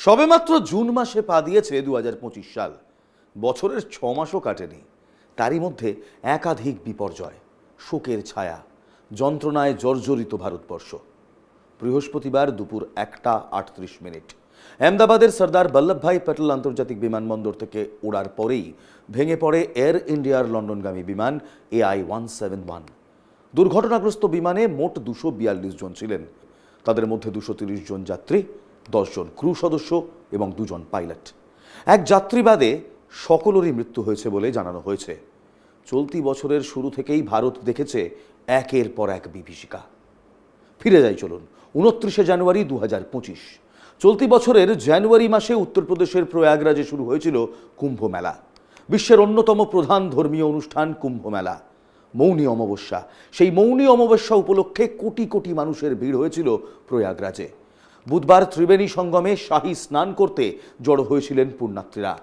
সবেমাত্র জুন মাসে পা দিয়েছে 2025 সাল। বছরের 6 মাসও কাটেনি, তারই মধ্যে একাধিক বিপর্যয়, শোকের ছায়া, যন্ত্রণায় জর্জরিত ভারতবর্ষ। বৃহস্পতিবার দুপুর 1:38 আহমেদাবাদের সর্দার বল্লভভাই প্যাটেল আন্তর্জাতিক বিমানবন্দর থেকে ওড়ার পরেই ভেঙে পড়ে এয়ার ইন্ডিয়ার লন্ডনগামী বিমান AI-171। দুর্ঘটনাগ্রস্ত বিমানে মোট 242 জন ছিলেন। তাদের মধ্যে 230 জন যাত্রী, 10 জন ক্রু সদস্য এবং 2 জন পাইলট। এক যাত্রী বাদে সকলেরই মৃত্যু হয়েছে বলে জানানো হয়েছে। চলতি বছরের শুরু থেকেই ভারত দেখেছে একের পর এক বিভীষিকা। ফিরে যাই চলুন 29শে জানুয়ারি 2025। চলতি বছরের জানুয়ারি মাসে উত্তরপ্রদেশের প্রয়াগরাজে শুরু হয়েছিল কুম্ভ মেলা, বিশ্বের অন্যতম প্রধান ধর্মীয় অনুষ্ঠান কুম্ভ মেলা। মৌনী অমাবস্যা, সেই মৌনী অমাবস্যা উপলক্ষে কোটি কোটি মানুষের ভিড় হয়েছিল প্রয়াগরাজে। বুধবার ত্রিবেণী সঙ্গমে শাহী স্নান করতে জড়ো হয়েছিলেন পুণ্যার্থীরা।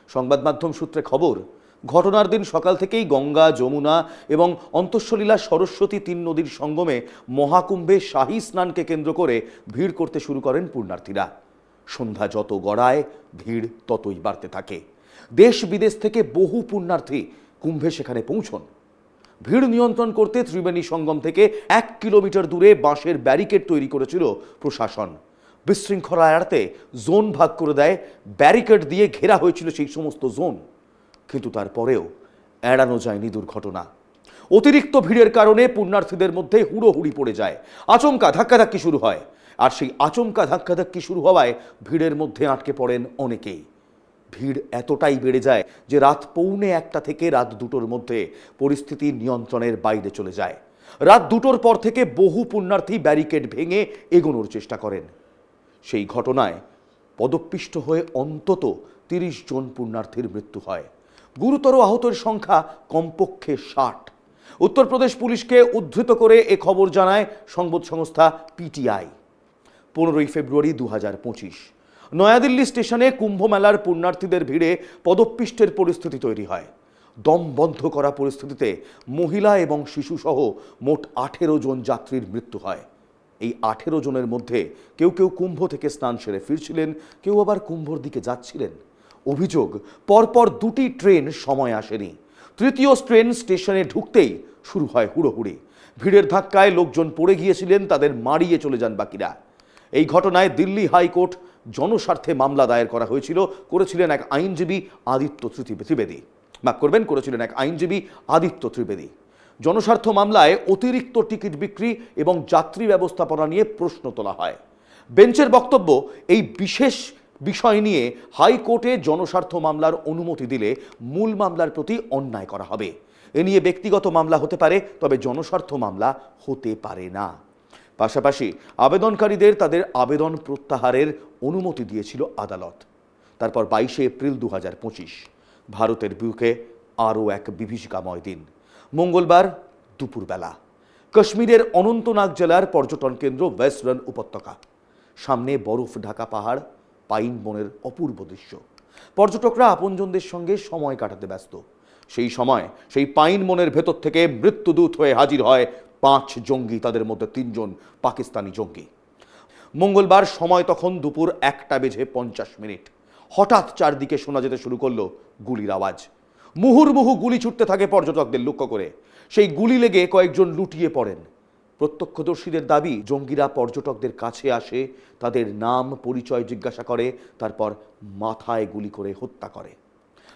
সংবাদ মাধ্যম সূত্রে খবর, ঘটনার দিন সকাল থেকেই গঙ্গা, যমুনা এবং অন্তঃসলীলা সরস্বতী 3 নদীর সঙ্গমে মহাকুম্ভে শাহী স্নানকে কেন্দ্র করে ভিড় করতে শুরু করেন পুণ্যার্থীরা। সন্ধ্যা যত গড়ায় ভিড় ততই বাড়তে থাকে। দেশ বিদেশ থেকে বহু পুণ্যার্থী কুম্ভে সেখানে পৌঁছন। ভিড় নিয়ন্ত্রণ করতে ত্রিবেণী সঙ্গম থেকে 1 কিলোমিটার দূরে বাঁশের ব্যারিকেড তৈরি করেছিল প্রশাসন। বিশৃঙ্খলা এড়াতে জোন ভাগ করে দেয়, ব্যারিকেড দিয়ে ঘেরা হয়েছিল সেই সমস্ত জোন। কিন্তু তারপরেও এড়ানো যায়নি দুর্ঘটনা। অতিরিক্ত ভিড়ের কারণে পুণ্যার্থীদের মধ্যে হুড়োহুড়ি পড়ে যায়, আচমকা ধাক্কাধাক্কি শুরু হয়। আর সেই আচমকা ধাক্কাধাক্কি শুরু হওয়ায় ভিড়ের মধ্যে আটকে পড়েন অনেকেই। ভিড় এতটাই বেড়ে যায় যে রাত 1:45 থেকে রাত 2টোর মধ্যে পরিস্থিতি নিয়ন্ত্রণের বাইরে চলে যায়। রাত 2টোর পর থেকে বহু পুণ্যার্থী ব্যারিকেড ভেঙে এগোনোর চেষ্টা করেন। সেই ঘটনায় পদপিষ্ট হয়ে অন্তত 30 জন পুণ্যার্থীর মৃত্যু হয়। গুরুতর আহতের সংখ্যা কমপক্ষে 60। উত্তরপ্রদেশ পুলিশকে উদ্ধৃত করে এ খবর জানায় সংবাদ সংস্থা PTI। 15ই ফেব্রুয়ারি 2025 নয়াদিল্লি স্টেশনে কুম্ভ মেলার পুণ্যার্থীদের ভিড়ে পদপিষ্টের পরিস্থিতি তৈরি হয়। দম বন্ধ করা পরিস্থিতিতে মহিলা এবং শিশুসহ মোট 18 জন যাত্রীর মৃত্যু হয়। এই 18 জনের মধ্যে কেউ কেউ কুম্ভ থেকে স্নান সেরে ফিরছিলেন, কেউ আবার কুম্ভর দিকে যাচ্ছিলেন। অভিযোগ, পরপর 2টি ট্রেন সময় আসেনি। তৃতীয় ট্রেন স্টেশনে ঢুকতেই শুরু হয় হুড়োহুড়ি। ভিড়ের ধাক্কায় লোকজন পড়ে গিয়েছিলেন, তাদের মারিয়ে চলে যান বাকিরা। এই ঘটনায় দিল্লি হাইকোর্ট জনস্বার্থে মামলা দায়ের করা হয়েছিল, করেছিলেন এক আইনজীবী আদিত্য ত্রিবেদী। জনস্বার্থ মামলায় অতিরিক্ত টিকিট বিক্রি এবং যাত্রী ব্যবস্থাপনা নিয়ে প্রশ্ন তোলা হয়। বেঞ্চের বক্তব্য, এই বিশেষ বিষয় নিয়ে হাইকোর্টে জনস্বার্থ মামলার অনুমতি দিলে মূল মামলার প্রতি অন্যায় করা হবে। এ নিয়ে ব্যক্তিগত মামলা হতে পারে, তবে জনস্বার্থ মামলা হতে পারে না। পাশাপাশি আবেদনকারীদের তাদের আবেদন প্রত্যাহারের অনুমতি দিয়েছিল আদালত। তারপর 22শে এপ্রিল 2025 ভারতের বুকে আরও এক বিভীষিকাময় দিন। মঙ্গলবার দুপুরবেলা কাশ্মীরের অনন্তনাগ জেলার পর্যটন কেন্দ্র ওয়েস্ট রান উপত্যকা। সামনে বরফ ঢাকা পাহাড়, পাইন বনের অপূর্ব দৃশ্য। পর্যটকরা আপনজনদের সঙ্গে সময় কাটাতে ব্যস্ত। সেই সময় সেই পাইন বনের ভেতর থেকে মৃত্যুদূত হয়ে হাজির হয় 5 জঙ্গি, তাদের মধ্যে 3 জন পাকিস্তানি জঙ্গি। মঙ্গলবার সময় তখন দুপুর 1:50। হঠাৎ চারদিকে শোনা যেতে শুরু করলো গুলির আওয়াজ। মুহুর্মুহু গুলি ছুটতে থাকে পর্যটকদের লক্ষ্য করে। সেই গুলি লেগে কয়েকজন লুটিয়ে পড়েন। প্রত্যক্ষদর্শীদের দাবি, জঙ্গিরা পর্যটকদের কাছে আসে, তাদের নাম পরিচয় জিজ্ঞাসা করে, তারপর মাথায় গুলি করে হত্যা করে।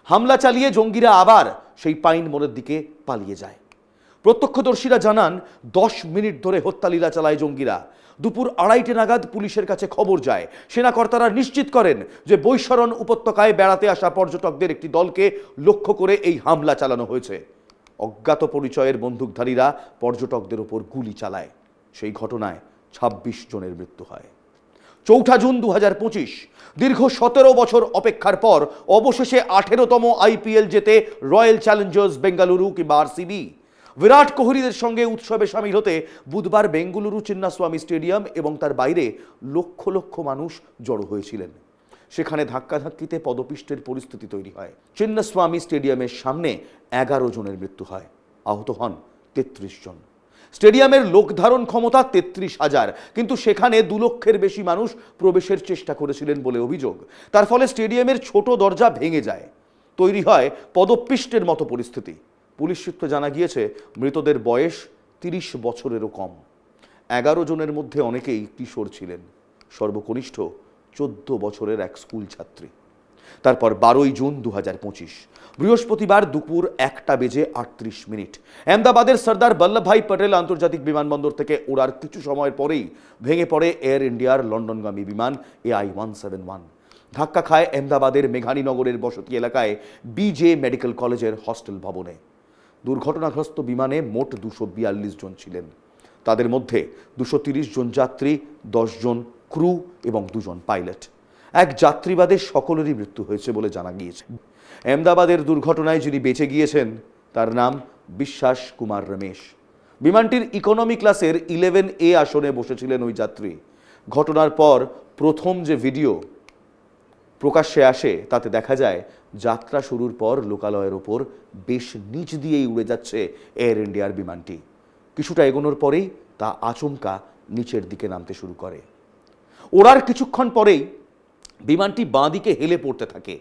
হামলা চালিয়ে জঙ্গিরা আবার সেই পাইন বনের দিকে পালিয়ে যায়। প্রত্যক্ষদর্শীরা জানান 10 মিনিট ধরে হত্যালীলা চালায় জঙ্গিরা। দুপুর 2:30 নাগাদ পুলিশের কাছে খবর যায়। সেনাকর্তারা নিশ্চিত করেন যে বৈশরণ উপত্যকায় বেড়াতে আসা পর্যটকদের একটি দলকে লক্ষ্য করে এই হামলা চালানো হয়েছে। অজ্ঞাত পরিচয়ের বন্দুকধারীরা পর্যটকদের উপর গুলি চালায়। সেই ঘটনায় 26 জনের মৃত্যু হয়। 4 জুন 2025 দীর্ঘ 17 বছর অপেক্ষার পর অবশেষে 18তম IPL জেতে রয়্যাল চ্যালেঞ্জার্স বেঙ্গালুরু কিংবা RCB। বিরাট কোহলিদের সঙ্গে উৎসবে সামিল হতে বুধবার বেঙ্গালুরু চিন্নাস্বামী স্টেডিয়াম এবং তার বাইরে লক্ষ লক্ষ মানুষ জড়ো হয়েছিলেন। সেখানে ধাক্কাধাক্কিতে পদপিষ্টের পরিস্থিতি তৈরি হয়। চিন্নাস্বামী স্টেডিয়ামের সামনে 11 জনের মৃত্যু হয়, আহত হন 33 জন। স্টেডিয়ামের লোকধারণ ক্ষমতা 33,000, কিন্তু সেখানে 2 লক্ষের বেশি মানুষ প্রবেশের চেষ্টা করেছিলেন বলে অভিযোগ। তার ফলে স্টেডিয়ামের ছোট দরজা ভেঙে যায়, তৈরি হয় পদপিষ্টের মতো পরিস্থিতি। পুলিশ সূত্রে জানা গিয়েছে, মৃতদের বয়স 30 বছরেরও কম। 11 জনের মধ্যে অনেকেই কিশোর ছিলেন, সর্বকনিষ্ঠ 14 বছরের এক স্কুল ছাত্রী। তারপর 12ই জুন 2025 বৃহস্পতিবার দুপুর 1:38 আহমেদাবাদের সর্দার বল্লভভাই পটেল আন্তর্জাতিক বিমানবন্দর থেকে ওড়ার কিছু সময়ের পরেই ভেঙে পড়ে এয়ার ইন্ডিয়ার লন্ডনগামী বিমান AI-171। ধাক্কা খায় আহমেদাবাদের মেঘানীনগরের বসতি এলাকায় BJ মেডিকেল কলেজের হস্টেল ভবনে। দুর্ঘটনাগ্রস্ত বিমানে মোট 242 জন ছিলেন। তাদের মধ্যে 230 জন যাত্রী, 10 জন ক্রু এবং 2 জন পাইলট। এক যাত্রীবাদের সকলেরই মৃত্যু হয়েছে বলে জানা গিয়েছে। আহমেদাবাদের দুর্ঘটনায় যিনি বেঁচে গিয়েছেন তার নাম বিশ্বাস কুমার রমেশ। বিমানটির ইকোনমি ক্লাসের 11A আসনে বসেছিলেন ওই যাত্রী। ঘটনার পর প্রথম যে ভিডিও প্রকাশ্যে আসে তাতে দেখা যায় যাত্রা শুরুর পর লোকালয়ের ওপর বেশ নিচ দিয়েই উড়ে যাচ্ছে এয়ার ইন্ডিয়ার বিমানটি। কিছুটা এগোনোর পরেই তা আচমকা নিচের দিকে নামতে শুরু করে। ওড়ার কিছুক্ষণ পরেই বিমানটি বাঁ দিকে হেলে পড়তে থাকে।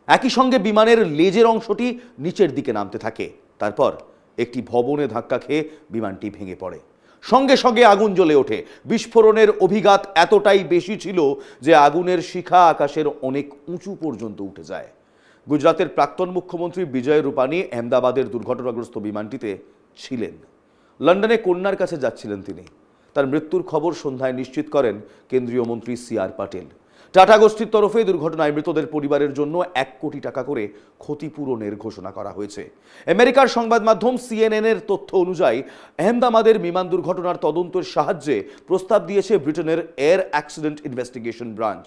একই সঙ্গে বিমানের লেজের অংশটি নিচের দিকে নামতে থাকে। তারপর একটি ভবনে ধাক্কা খেয়ে বিমানটি ভেঙে পড়ে। সঙ্গে সঙ্গে আগুন জ্বলে ওঠে। বিস্ফোরণের অভিঘাত এতটাই বেশি ছিল যে আগুনের শিখা আকাশের অনেক উঁচু পর্যন্ত উঠে যায়। গুজরাতের প্রাক্তন মুখ্যমন্ত্রী বিজয় রূপানি আহমেদাবাদের দুর্ঘটনাগ্রস্ত বিমানটিতে ছিলেন। লন্ডনে কন্যার কাছে যাচ্ছিলেন তিনি। তার মৃত্যুর খবর সন্ধ্যায় নিশ্চিত করেন কেন্দ্রীয় মন্ত্রী CR পাটেল। টাটা গোষ্ঠীর তরফে দুর্ঘটনায় মৃতদের পরিবারের জন্য 1 কোটি টাকা করে ক্ষতিপূরণের ঘোষণা করা হয়েছে। আমেরিকার সংবাদ মাধ্যম CNN-এর তথ্য অনুযায়ী আহমেদাবাদের বিমান দুর্ঘটনার তদন্তের সাহায্যে প্রস্তাব দিয়েছে ব্রিটেনের এয়ার অ্যাক্সিডেন্ট ইনভেস্টিগেশন ব্রাঞ্চ।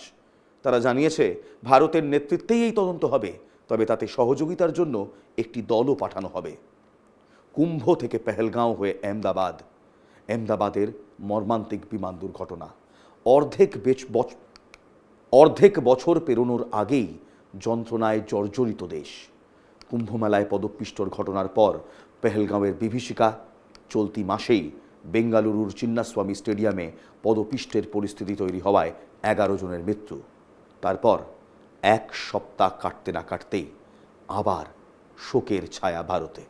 তারা জানিয়েছে ভারতের নেতৃত্বেই এই তদন্ত হবে, তবে তাতে সহযোগিতার জন্য একটি দলও পাঠানো হবে। কুম্ভ থেকে পেহেলগাঁও হয়ে আহমেদাবাদের মর্মান্তিক বিমান দুর্ঘটনা। অর্ধেক বছর পেরোনোর আগেই যন্ত্রণায় জর্জরিত দেশ। কুম্ভমেলায় পদপিষ্টর ঘটনার পর পেহেলগাঁওয়ের বিভীষিকা, চলতি মাসেই বেঙ্গালুরুর চিন্নাস্বামী স্টেডিয়ামে পদপিষ্টের পরিস্থিতি তৈরি হওয়ায় 11 জনের মৃত্যু। তারপর 1 সপ্তাহ কাটতে না কাটতেই আবার শোকের ছায়া ভারতে।